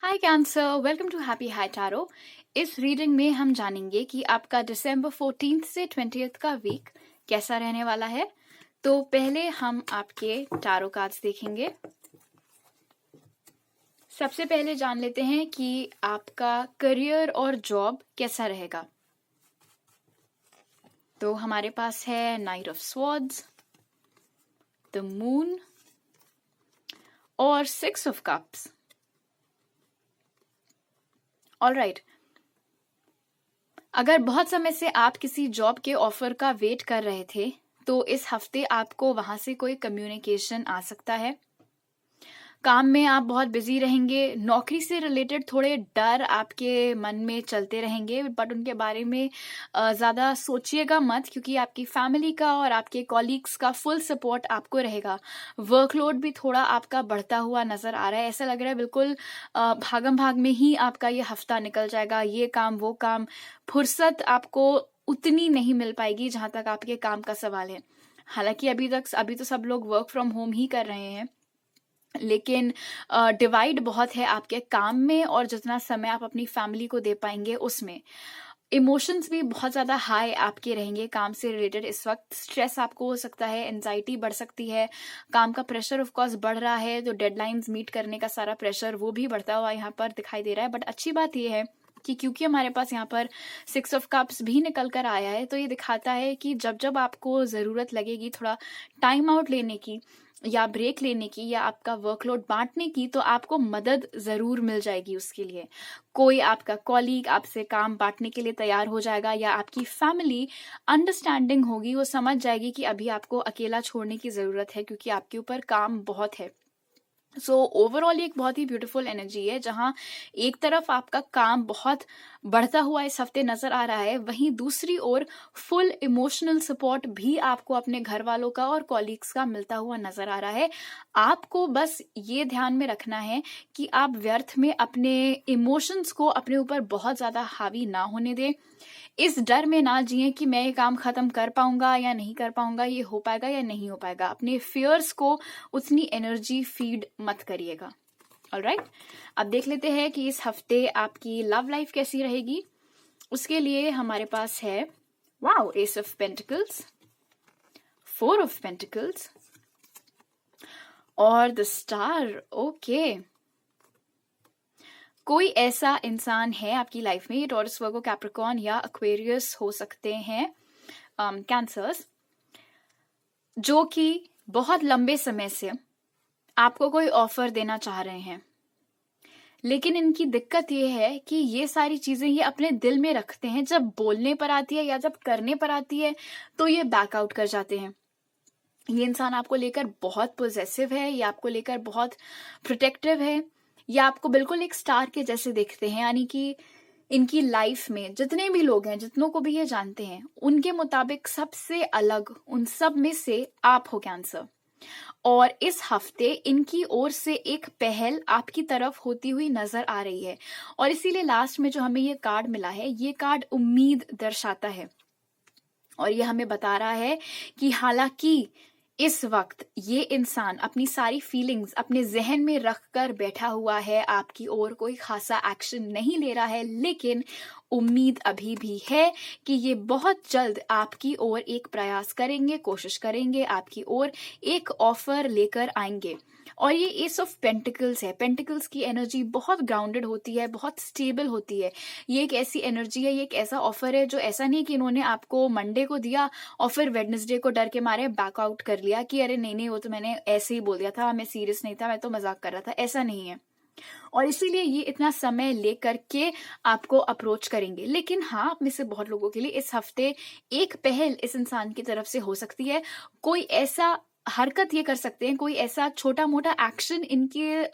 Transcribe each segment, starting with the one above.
Hi Cancer, welcome to Happy High Tarot. इस reading में हम जानेंगे कि आपका दिसंबर 14 से 20 का वीक कैसा रहने वाला है। तो पहले हम आपके टैरो कार्ड्स देखेंगे। सबसे पहले जान लेते हैं कि आपका करियर और जॉब कैसा रहेगा। तो हमारे पास है night of swords, the moon और 6 ऑफ कप्स। ऑलराइट, अगर बहुत समय से आप किसी जॉब के ऑफर का वेट कर रहे थे तो इस हफ्ते आपको वहां से कोई कम्युनिकेशन आ सकता है। काम में आप बहुत बिजी रहेंगे। नौकरी से रिलेटेड थोड़े डर आपके मन में चलते रहेंगे, बट उनके बारे में ज़्यादा सोचिएगा मत, क्योंकि आपकी फैमिली का और आपके कॉलीग्स का फुल सपोर्ट आपको रहेगा। वर्कलोड भी थोड़ा आपका बढ़ता हुआ नज़र आ रहा है। ऐसा लग रहा है बिल्कुल भागम भाग में ही आपका ये हफ्ता निकल जाएगा। ये काम वो काम, फुर्सत आपको उतनी नहीं मिल पाएगी जहाँ तक आपके काम का सवाल है। हालांकि अभी तो सब लोग वर्क फ्रॉम होम ही कर रहे हैं, लेकिन डिवाइड बहुत है आपके काम में और जितना समय आप अपनी फैमिली को दे पाएंगे उसमें। इमोशंस भी बहुत ज़्यादा हाई आपके रहेंगे काम से रिलेटेड। इस वक्त स्ट्रेस आपको हो सकता है, एंजाइटी बढ़ सकती है, काम का प्रेशर ऑफ कोर्स बढ़ रहा है। तो डेडलाइंस मीट करने का सारा प्रेशर वो भी बढ़ता हुआ यहाँ पर दिखाई दे रहा है। बट अच्छी बात ये है कि क्योंकि हमारे पास यहाँ पर 6 ऑफ कप्स भी निकल कर आया है, तो ये दिखाता है कि जब जब आपको ज़रूरत लगेगी थोड़ा टाइम आउट लेने की या ब्रेक लेने की या आपका वर्कलोड बांटने की, तो आपको मदद ज़रूर मिल जाएगी उसके लिए। कोई आपका कॉलीग आपसे काम बांटने के लिए तैयार हो जाएगा या आपकी फैमिली अंडरस्टैंडिंग होगी, वो समझ जाएगी कि अभी आपको अकेला छोड़ने की ज़रूरत है क्योंकि आपके ऊपर काम बहुत है। सो ओवरऑल एक बहुत ही ब्यूटीफुल एनर्जी है, जहां एक तरफ आपका काम बहुत बढ़ता हुआ इस हफ्ते नजर आ रहा है, वहीं दूसरी ओर फुल इमोशनल सपोर्ट भी आपको अपने घर वालों का और कॉलीग्स का मिलता हुआ नजर आ रहा है। आपको बस ये ध्यान में रखना है कि आप व्यर्थ में अपने इमोशंस को अपने ऊपर बहुत ज्यादा हावी ना होने दें। इस डर में ना जिए कि मैं ये काम खत्म कर पाऊंगा या नहीं कर पाऊंगा, ये हो पाएगा या नहीं हो पाएगा। अपने फियर्स को उतनी एनर्जी फीड मत करिएगा। ऑलराइट, अब देख लेते हैं कि इस हफ्ते आपकी लव लाइफ कैसी रहेगी। उसके लिए हमारे पास है wow, S of pentacles, 4 of pentacles और द स्टार। ओके, कोई ऐसा इंसान है आपकी लाइफ में, ये टॉरस, वर्गो, कैप्रिकॉर्न या एक्वेरियस हो सकते हैं, कैंसर्स, जो कि बहुत लंबे समय से आपको कोई ऑफर देना चाह रहे हैं। लेकिन इनकी दिक्कत ये है कि ये सारी चीजें ये अपने दिल में रखते हैं, जब बोलने पर आती है या जब करने पर आती है तो ये बैकआउट कर जाते हैं। ये इंसान आपको लेकर बहुत पॉजेसिव है, ये आपको लेकर बहुत प्रोटेक्टिव है, या आपको बिल्कुल एक स्टार के जैसे देखते हैं। यानी कि इनकी लाइफ में जितने भी लोग हैं, जितनों को भी ये जानते हैं, उनके मुताबिक सबसे अलग उन सब में से आप हो कैंसर। और इस हफ्ते इनकी ओर से एक पहल आपकी तरफ होती हुई नजर आ रही है। और इसीलिए लास्ट में जो हमें ये कार्ड मिला है, ये कार्ड उम्मीद दर्शाता है और ये हमें बता रहा है कि हालांकि इस वक्त ये इंसान अपनी सारी फीलिंग्स अपने जहन में रखकर बैठा हुआ है, आपकी ओर कोई खासा एक्शन नहीं ले रहा है, लेकिन उम्मीद अभी भी है कि ये बहुत जल्द आपकी ओर एक प्रयास करेंगे, कोशिश करेंगे, आपकी ओर एक ऑफर लेकर आएंगे। और ये एस ऑफ पेंटिकल्स है। पेंटिकल्स की एनर्जी बहुत ग्राउंडेड होती है, बहुत स्टेबल होती है। ये एक ऐसी एनर्जी है, ये एक ऐसा ऑफर है जो ऐसा नहीं कि इन्होंने आपको मंडे को दिया और फिर वेडनेसडे को डर के मारे बैकआउट कर लिया कि अरे नहीं नहीं, वो तो मैंने ऐसे ही बोल दिया था, मैं सीरियस नहीं था, मैं तो मजाक कर रहा था। ऐसा नहीं है, और इसीलिए ये इतना समय लेकर के आपको अप्रोच करेंगे। लेकिन हाँ, आप में से बहुत लोगों के लिए इस हफ्ते एक पहल इस इंसान की तरफ से हो सकती है। कोई ऐसा हरकत ये कर सकते हैं, कोई ऐसा छोटा मोटा एक्शन इनके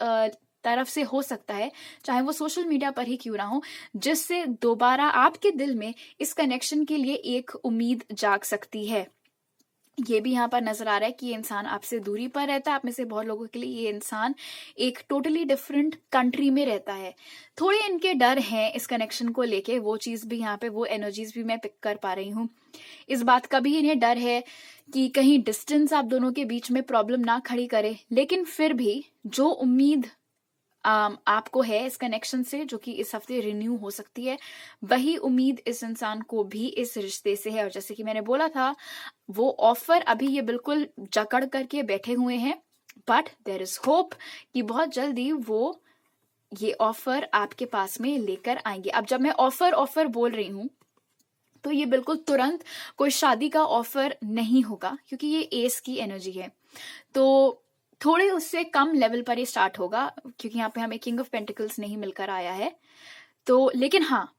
तरफ से हो सकता है, चाहे वो सोशल मीडिया पर ही क्यों ना हो, जिससे दोबारा आपके दिल में इस कनेक्शन के लिए एक उम्मीद जाग सकती है। ये भी यहाँ पर नजर आ रहा है कि ये इंसान आपसे दूरी पर रहता है। आप में से बहुत लोगों के लिए ये इंसान एक टोटली डिफरेंट कंट्री में रहता है। थोड़े इनके डर हैं इस कनेक्शन को लेके, वो चीज भी यहाँ पे, वो एनर्जीज भी मैं पिक कर पा रही हूँ। इस बात का भी इन्हें डर है कि कहीं डिस्टेंस आप दोनों के बीच में प्रॉब्लम ना खड़ी करे, लेकिन फिर भी जो उम्मीद आपको है इस कनेक्शन से, जो कि इस हफ्ते रिन्यू हो सकती है। वही उम्मीद इस इंसान को भी इस रिश्ते से है। और जैसे कि मैंने बोला था, वो ऑफर अभी ये बिल्कुल जकड़ करके बैठे हुए हैं, बट देयर इज होप कि बहुत जल्दी वो ये ऑफर आपके पास में लेकर आएंगे। अब जब मैं ऑफर बोल रही हूं, तो ये बिल्कुल तुरंत कोई शादी का ऑफर नहीं होगा, क्योंकि ये एस की एनर्जी है। तो थोड़े उससे कम लेवल पर ये स्टार्ट होगा, क्योंकि यहाँ पे हमें किंग ऑफ पेंटिकल्स नहीं मिलकर आया है। तो लेकिन हाँ,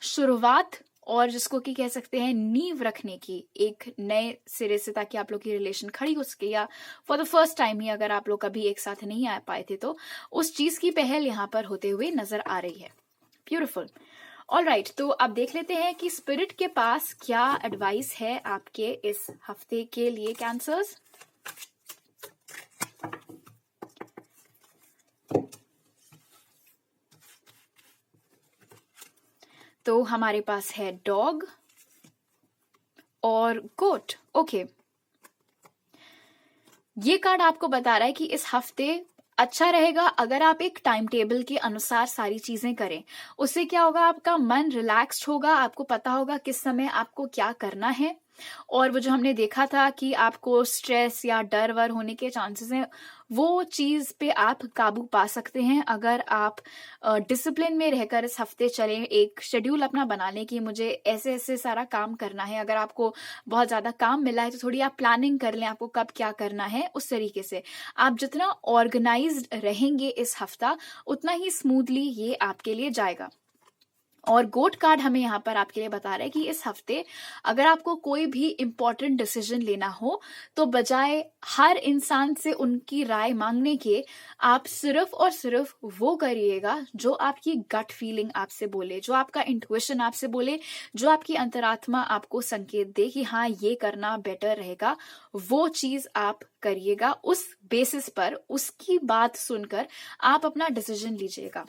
शुरुआत और जिसको कि कह सकते हैं नींव रखने की एक नए सिरे से, ताकि आप लोग की रिलेशन खड़ी हो सके, या फॉर द फर्स्ट टाइम ही अगर आप लोग कभी एक साथ नहीं आ पाए थे, तो उस चीज की पहल यहाँ पर होते हुए नजर आ रही है। ब्यूटिफुल। ऑलराइट, तो अब देख लेते हैं कि स्पिरिट के पास क्या एडवाइस है आपके इस हफ्ते के लिए, कैंसर्स। तो हमारे पास है डॉग और गोट। ओके, ये कार्ड आपको बता रहा है कि इस हफ्ते अच्छा रहेगा अगर आप एक टाइम टेबल के अनुसार सारी चीजें करें। उससे क्या होगा, आपका मन रिलैक्स्ड होगा, आपको पता होगा किस समय आपको क्या करना है। और वो जो हमने देखा था कि आपको स्ट्रेस या डर वर होने के चांसेस हैं, वो चीज पे आप काबू पा सकते हैं अगर आप डिसिप्लिन में रहकर इस हफ्ते चलें। एक शेड्यूल अपना बना लें कि मुझे ऐसे ऐसे सारा काम करना है। अगर आपको बहुत ज्यादा काम मिला है, तो थोड़ी आप प्लानिंग कर लें आपको कब क्या करना है। उस तरीके से आप जितना ऑर्गेनाइज्ड रहेंगे इस हफ्ता, उतना ही स्मूथली ये आपके लिए जाएगा। और गोट कार्ड हमें यहाँ पर आपके लिए बता रहा है कि इस हफ्ते अगर आपको कोई भी इंपॉर्टेंट डिसीजन लेना हो, तो बजाय हर इंसान से उनकी राय मांगने के, आप सिर्फ और सिर्फ वो करिएगा जो आपकी गट फीलिंग आपसे बोले, जो आपका इंट्यूशन आपसे बोले, जो आपकी अंतरात्मा आपको संकेत दे कि हाँ ये करना बेटर रहेगा, वो चीज आप करिएगा। उस बेसिस पर, उसकी बात सुनकर आप अपना डिसीजन लीजिएगा।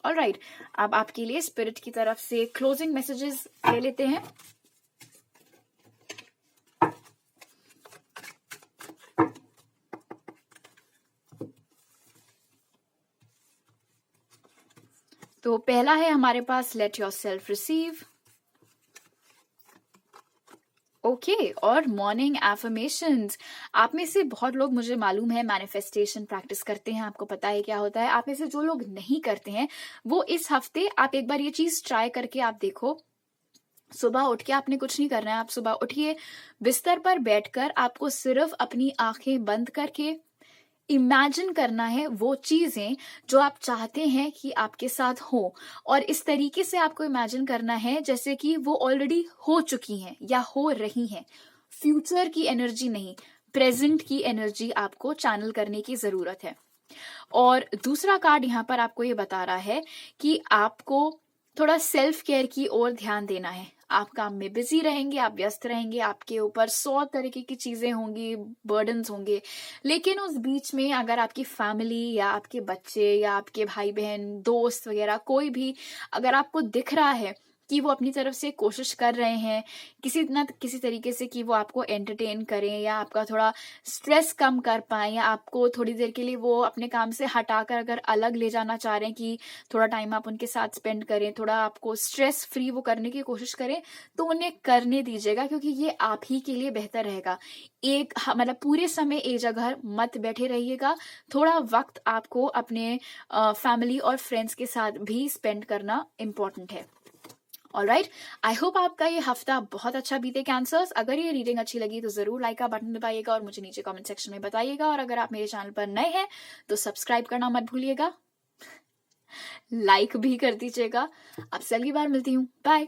ऑलराइट, अब आपके लिए स्पिरिट की तरफ से क्लोजिंग मैसेजेस ले लेते हैं। तो पहला है हमारे पास let yourself receive. Okay, और मॉर्निंग एफर्मेशंस। आप में से बहुत लोग, मुझे मालूम है, मैनिफेस्टेशन प्रैक्टिस करते हैं, आपको पता है क्या होता है। आप में से जो लोग नहीं करते हैं, वो इस हफ्ते आप एक बार ये चीज ट्राई करके आप देखो। सुबह उठ के आपने कुछ नहीं करना है, आप सुबह उठिए, बिस्तर पर बैठकर आपको सिर्फ अपनी आंखें बंद करके इमेजिन करना है वो चीजें जो आप चाहते हैं कि आपके साथ हो। और इस तरीके से आपको इमेजिन करना है जैसे कि वो ऑलरेडी हो चुकी हैं या हो रही हैं। फ्यूचर की एनर्जी नहीं, प्रेजेंट की एनर्जी आपको चैनल करने की जरूरत है। और दूसरा कार्ड यहाँ पर आपको ये बता रहा है कि आपको थोड़ा सेल्फ केयर की ओर ध्यान देना है। आप काम में बिजी रहेंगे, आप व्यस्त रहेंगे, आपके ऊपर 100 तरीके की चीजें होंगी, बर्डन्स होंगे, लेकिन उस बीच में अगर आपकी फैमिली या आपके बच्चे या आपके भाई बहन, दोस्त वगैरह कोई भी अगर आपको दिख रहा है कि वो अपनी तरफ से कोशिश कर रहे हैं किसी न किसी तरीके से कि वो आपको एंटरटेन करें या आपका थोड़ा स्ट्रेस कम कर पाए, या आपको थोड़ी देर के लिए वो अपने काम से हटाकर अगर अलग ले जाना चाह रहे हैं कि थोड़ा टाइम आप उनके साथ स्पेंड करें, थोड़ा आपको स्ट्रेस फ्री वो करने की कोशिश करें, तो उन्हें करने दीजिएगा, क्योंकि ये आप ही के लिए बेहतर रहेगा। एक मतलब पूरे समय एक जगह मत बैठे रहिएगा, थोड़ा वक्त आपको अपने फैमिली और फ्रेंड्स के साथ भी स्पेंड करना इम्पोर्टेंट है। ऑलराइट, आई होप आपका ये हफ्ता बहुत अच्छा बीते कैंसर्स। अगर ये रीडिंग अच्छी लगी तो जरूर लाइक का बटन दबाइएगा और मुझे नीचे कमेंट सेक्शन में बताइएगा। और अगर आप मेरे चैनल पर नए हैं तो सब्सक्राइब करना मत भूलिएगा, लाइक भी कर दीजिएगा। अब से अगली बार मिलती हूँ, बाय।